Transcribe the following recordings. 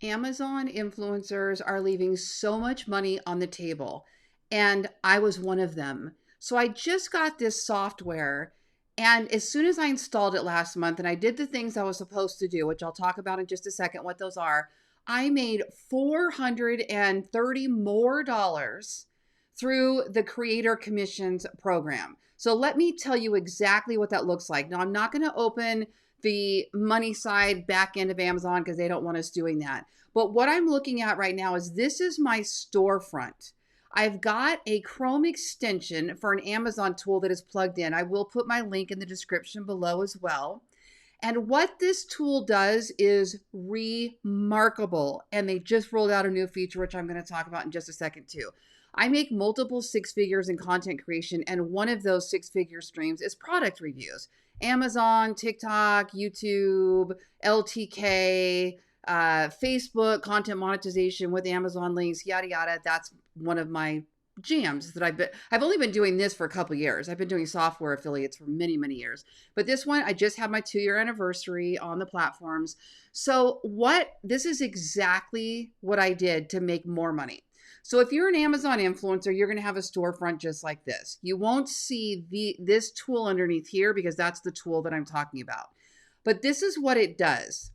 Amazon influencers are leaving so much money on the table, and I was one of them. So I just got this software, and as soon as I installed it last month and I did the things I was supposed to do, which I'll talk about in just a second what those are, I made $430 more through the Creator Commissions program. So let me tell you exactly what that looks like. Now, I'm not going to open the money side back end of Amazon because they don't want us doing that. But what I'm looking at right now is this is my storefront. I've got a Chrome extension for an Amazon tool that is plugged in. I will put my link in the description below as well. And what this tool does is remarkable. And they just rolled out a new feature, which I'm going to talk about in just a second too. I make multiple six figures in content creation, and one of those six-figure streams is product reviews. Amazon, TikTok, YouTube, LTK, Facebook, content monetization with Amazon links, yada, yada. That's one of my jams that I've only been doing this for a couple years. I've been doing software affiliates for many, many years. But this one, I just had my 2-year anniversary on the platforms. So this is exactly what I did to make more money. So if you're an Amazon influencer, you're going to have a storefront just like this. You won't see this tool underneath here because that's the tool that I'm talking about. But this is what it does.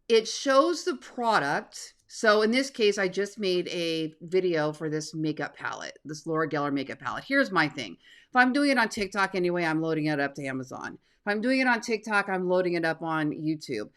It shows the product. So in this case, I just made a video for this makeup palette, this Lori Ballen makeup palette. Here's my thing. If I'm doing it on TikTok anyway, I'm loading it up to Amazon. If I'm doing it on TikTok, I'm loading it up on YouTube.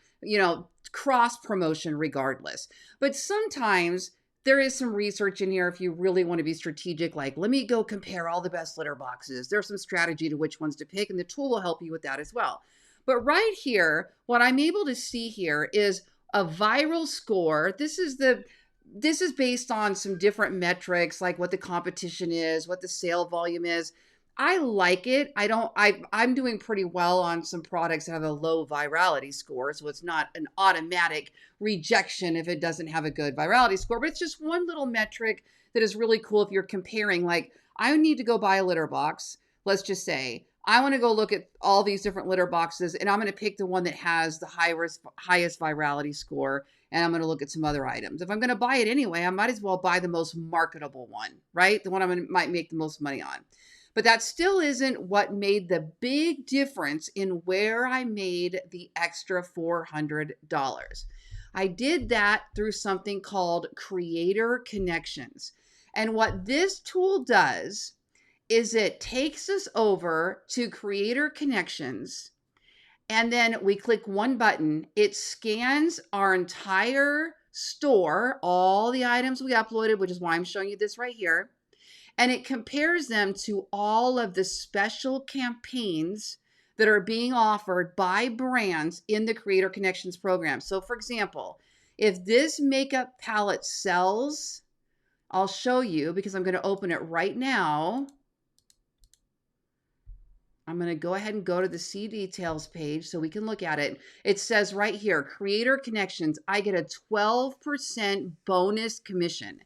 Cross promotion regardless. But sometimes there is some research in here if you really want to be strategic, like let me go compare all the best litter boxes. There's some strategy to which ones to pick, and the tool will help you with that as well. But right here, what I'm able to see here is a viral score. This is based on some different metrics, like what the competition is, what the sale volume is. I like it. I'm doing pretty well on some products that have a low virality score. So it's not an automatic rejection if it doesn't have a good virality score, but it's just one little metric that is really cool if you're comparing, like, I need to go buy a litter box. Let's just say I want to go look at all these different litter boxes, and I'm going to pick the one that has the highest virality score, and I'm going to look at some other items. If I'm going to buy it anyway, I might as well buy the most marketable one, right? The one might make the most money on. But that still isn't what made the big difference in where I made the extra $400. I did that through something called Creator Connections. And what this tool does is it takes us over to Creator Connections, and then we click one button. It scans our entire store, all the items we uploaded, which is why I'm showing you this right here. And it compares them to all of the special campaigns that are being offered by brands in the Creator Connections program. So for example, if this makeup palette sells, I'll show you because I'm going to open it right now. I'm going to go ahead and go to the See Details page so we can look at it. It says right here, Creator Connections, I get a 12% bonus commission.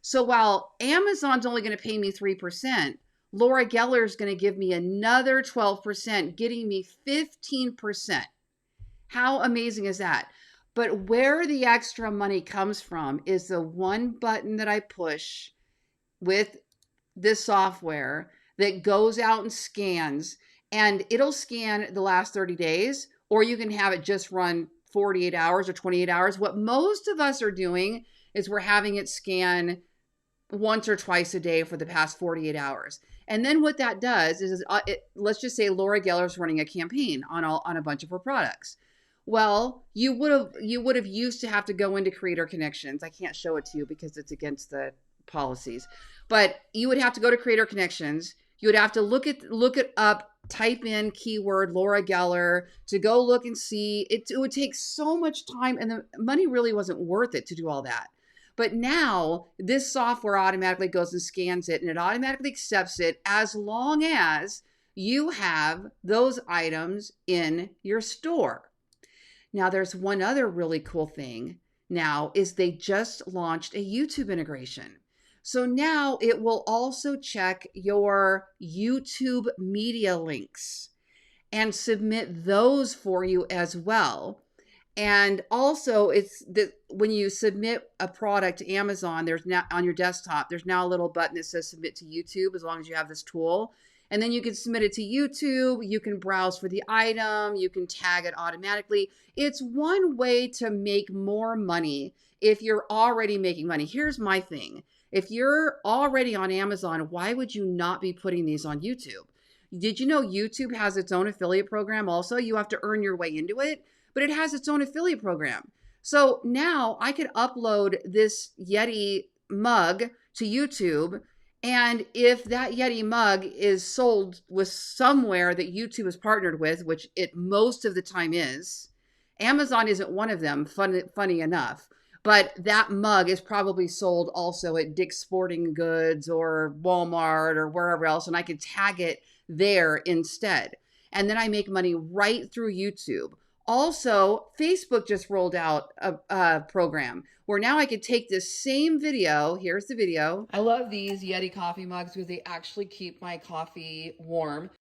So while Amazon's only going to pay me 3%, Laura Geller is going to give me another 12%, getting me 15%. How amazing is that? But where the extra money comes from is the one button that I push with this software that goes out and scans, and it'll scan the last 30 days, or you can have it just run 48 hours or 28 hours. What most of us are doing is we're having it scan once or twice a day for the past 48 hours. And then what that does is, let's just say Laura Geller is running a campaign on a bunch of her products. Well, you would have used to have to go into Creator Connections. I can't show it to you because it's against the policies, but you would have to go to Creator Connections. You would have to look it up, type in keyword Laura Geller to go look and see. It would take so much time, and the money really wasn't worth it to do all that. But now this software automatically goes and scans it, and it automatically accepts it as long as you have those items in your store. Now, there's one other really cool thing now is they just launched a YouTube integration. So now it will also check your YouTube media links and submit those for you as well. And also it's that when you submit a product to Amazon, there's now on your desktop, there's now a little button that says submit to YouTube as long as you have this tool. And then you can submit it to YouTube. You can browse for the item. You can tag it automatically. It's one way to make more money if you're already making money. Here's my thing. If you're already on Amazon, why would you not be putting these on YouTube? Did you know YouTube has its own affiliate program also? You have to earn your way into it, but it has its own affiliate program. So now I could upload this Yeti mug to YouTube. And if that Yeti mug is sold with somewhere that YouTube is partnered with, which it most of the time is, Amazon isn't one of them, funny enough. But that mug is probably sold also at Dick's Sporting Goods or Walmart or wherever else, and I could tag it there instead. And then I make money right through YouTube. Also, Facebook just rolled out a program where now I could take this same video. Here's the video. I love these Yeti coffee mugs because they actually keep my coffee warm.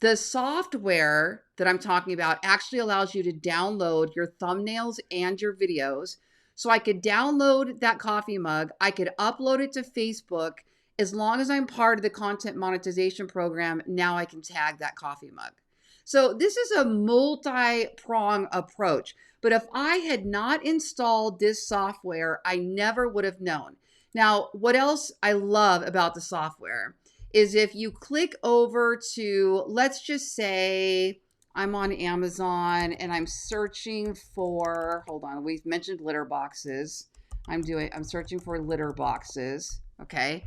The software that I'm talking about actually allows you to download your thumbnails and your videos. So I could download that coffee mug. I could upload it to Facebook. As long as I'm part of the content monetization program, now I can tag that coffee mug. So this is a multi-prong approach. But if I had not installed this software, I never would have known. Now, what else I love about the software is if you click over to, let's just say I'm on Amazon and I'm searching for, hold on, we've mentioned litter boxes. I'm searching for litter boxes, okay?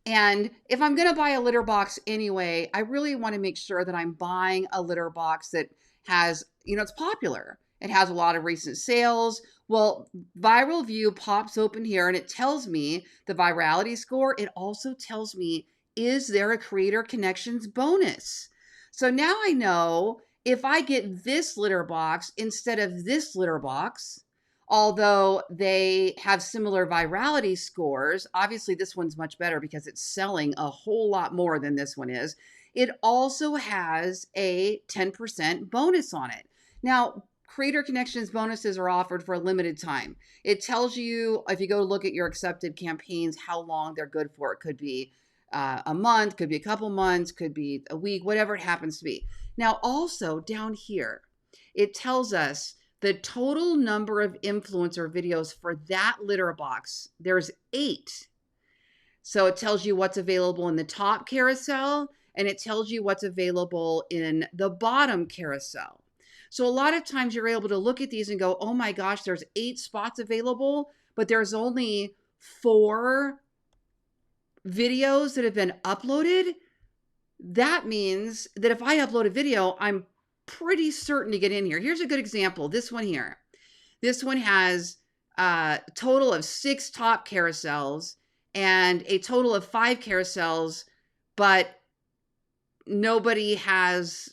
And if I'm going to buy a litter box anyway, I really want to make sure that I'm buying a litter box that has, it's popular. It has a lot of recent sales. Well, Viral View pops open here and it tells me the virality score. It also tells me, is there a creator connections bonus? So now I know if I get this litter box instead of this litter box, although they have similar virality scores, obviously this one's much better because it's selling a whole lot more than this one is. It also has a 10% bonus on it. Now, Creator Connections bonuses are offered for a limited time. It tells you, if you go look at your accepted campaigns, how long they're good for. It could be a month, could be a couple months, could be a week, whatever it happens to be. Now, also down here, it tells us the total number of influencer videos for that litter box. There's 8. So it tells you what's available in the top carousel, and it tells you what's available in the bottom carousel. So a lot of times you're able to look at these and go, oh my gosh, there's 8 spots available, but there's only 4 videos that have been uploaded. That means that if I upload a video, I'm pretty certain to get in here. Here's a good example. This one here. This one has a total of 6 top carousels and a total of 5 carousels, but there's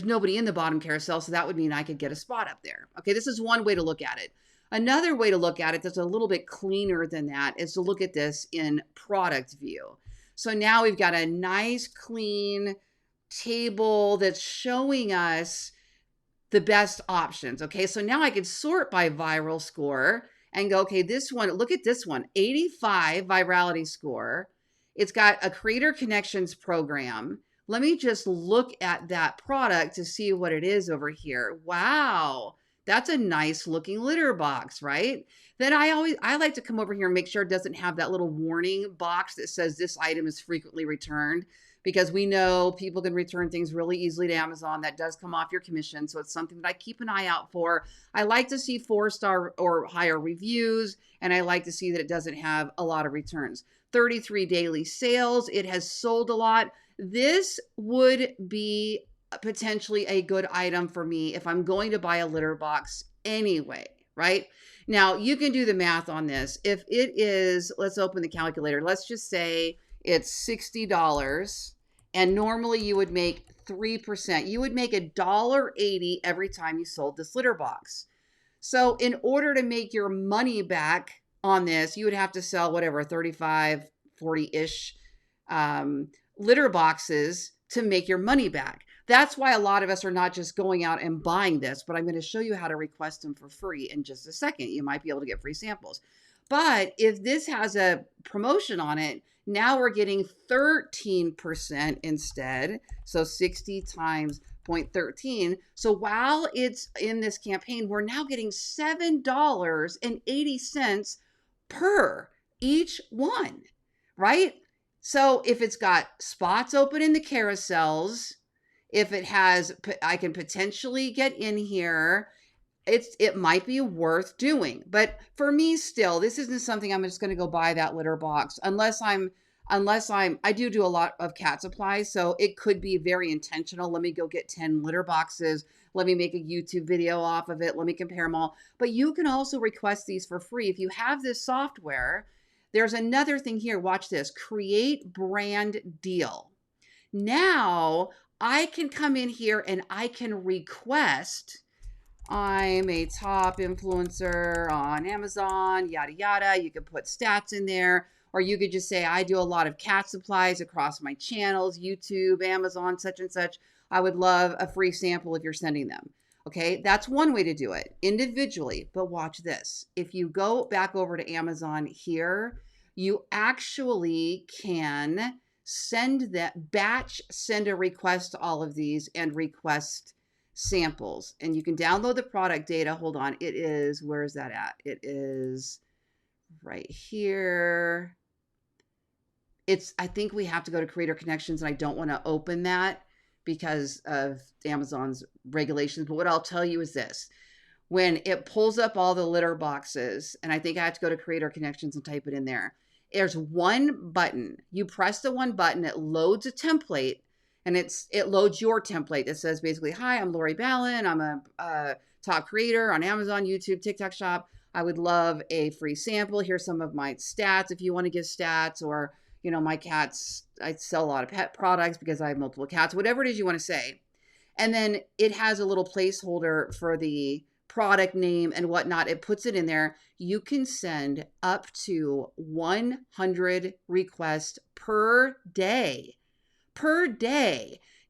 nobody in the bottom carousel, so that would mean I could get a spot up there. Okay, this is one way to look at it. Another way to look at it that's a little bit cleaner than that is to look at this in product view. So now we've got a nice clean table that's showing us the best options. Okay, so now I can sort by viral score and go, okay, this one, look at this one, 85 virality score. It's got a creator connections program. Let me just look at that product to see what it is over here. Wow, that's a nice looking litter box, right? Then I like to come over here and make sure it doesn't have that little warning box that says this item is frequently returned, because we know people can return things really easily to Amazon. That does come off your commission. So it's something that I keep an eye out for. I like to see 4-star or higher reviews, and I like to see that it doesn't have a lot of returns. 33 daily sales. It has sold a lot. This would be potentially a good item for me if I'm going to buy a litter box anyway, right? Now, you can do the math on this. If it is, let's open the calculator. Let's just say it's $60, and normally you would make 3%. You would make $1.80 every time you sold this litter box. So in order to make your money back on this, you would have to sell whatever, 35, 40-ish litter boxes to make your money back. That's why a lot of us are not just going out and buying this, but I'm going to show you how to request them for free in just a second. You might be able to get free samples. But if this has a promotion on it, now we're getting 13% instead. So 60 times 0.13. So while it's in this campaign, we're now getting $7.80 per each one, right? So if it's got spots open in the carousels, if it has, I can potentially get in here. It might be worth doing. But for me, still, this isn't something I'm just going to go buy that litter box I do a lot of cat supplies. So it could be very intentional. Let me go get 10 litter boxes. Let me make a YouTube video off of it. Let me compare them all. But you can also request these for free. If you have this software, there's another thing here. Watch this. Create brand deal. Now I can come in here and I can request, I'm a top influencer on Amazon, yada, yada. You could put stats in there, or you could just say, I do a lot of cat supplies across my channels, YouTube, Amazon, such and such. I would love a free sample if you're sending them. Okay, that's one way to do it individually. But watch this. If you go back over to Amazon here, you actually can send a request to all of these and request samples. And you can download the product data. Hold on. It is, where is that at? It is right here. I think we have to go to Creator Connections, and I don't want to open that because of Amazon's regulations. But what I'll tell you is this. When it pulls up all the litter boxes, and I think I have to go to Creator Connections and type it in there, there's one button. You press the one button, it loads a template, and it loads your template that says basically, hi, I'm Lori Ballen. I'm a top creator on Amazon, YouTube, TikTok shop. I would love a free sample. Here's some of my stats if you want to give stats, or, you know, my cats, I sell a lot of pet products because I have multiple cats, whatever it is you want to say. And then it has a little placeholder for the product name and whatnot. It puts it in there. You can send up to 100 requests per day.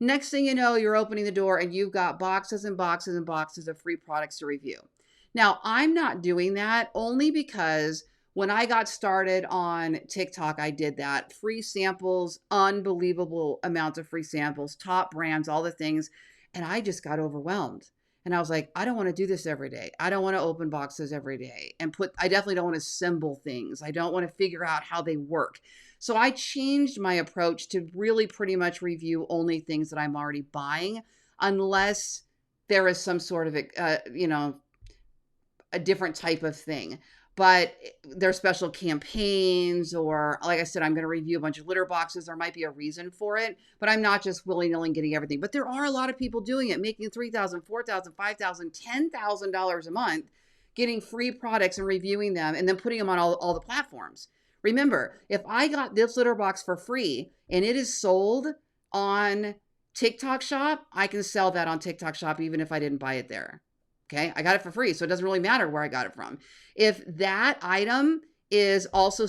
Next thing you know, you're opening the door and you've got boxes and boxes and boxes of free products to review. Now, I'm not doing that only because when I got started on TikTok, I did that. Free samples, unbelievable amounts of free samples, top brands, all the things. And I just got overwhelmed. And I was like, I don't want to do this every day. I don't want to open boxes every day and I definitely don't want to assemble things. I don't want to figure out how they work. So I changed my approach to really pretty much review only things that I'm already buying, unless there is some sort of, a different type of thing. But there's special campaigns, or like I said, I'm going to review a bunch of litter boxes. There might be a reason for it, but I'm not just willy-nilly getting everything. But there are a lot of people doing it, making $3,000, $4,000, $5,000, $10,000 a month, getting free products and reviewing them and then putting them on all the platforms. Remember, if I got this litter box for free and it is sold on TikTok Shop, I can sell that on TikTok Shop even if I didn't buy it there. Okay, I got it for free, so it doesn't really matter where I got it from. If that item is also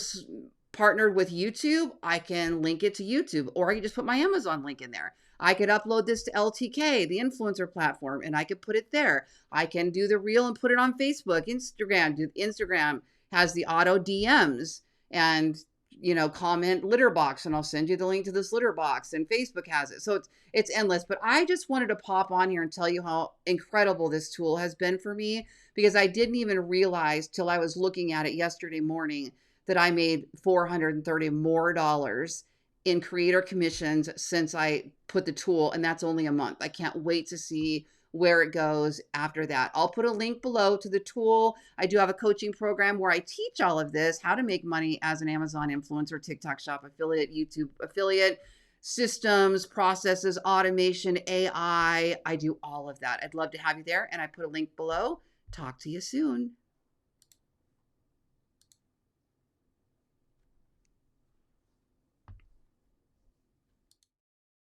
partnered with YouTube, I can link it to YouTube, or I can just put my Amazon link in there. I could upload this to LTK, the influencer platform, and I could put it there. I can do the reel and put it on Facebook, Instagram. Instagram has the auto DMs and, comment litter box, and I'll send you the link to this litter box, and Facebook has it. So it's endless. But I just wanted to pop on here and tell you how incredible this tool has been for me, because I didn't even realize till I was looking at it yesterday morning that I made $430 more in creator commissions since I put the tool, and that's only a month. I can't wait to see where it goes after that. I'll put a link below to the tool. I do have a coaching program where I teach all of this, how to make money as an Amazon influencer, TikTok shop affiliate, YouTube affiliate, systems, processes, automation, AI. I do all of that. I'd love to have you there, and I put a link below. Talk to you soon.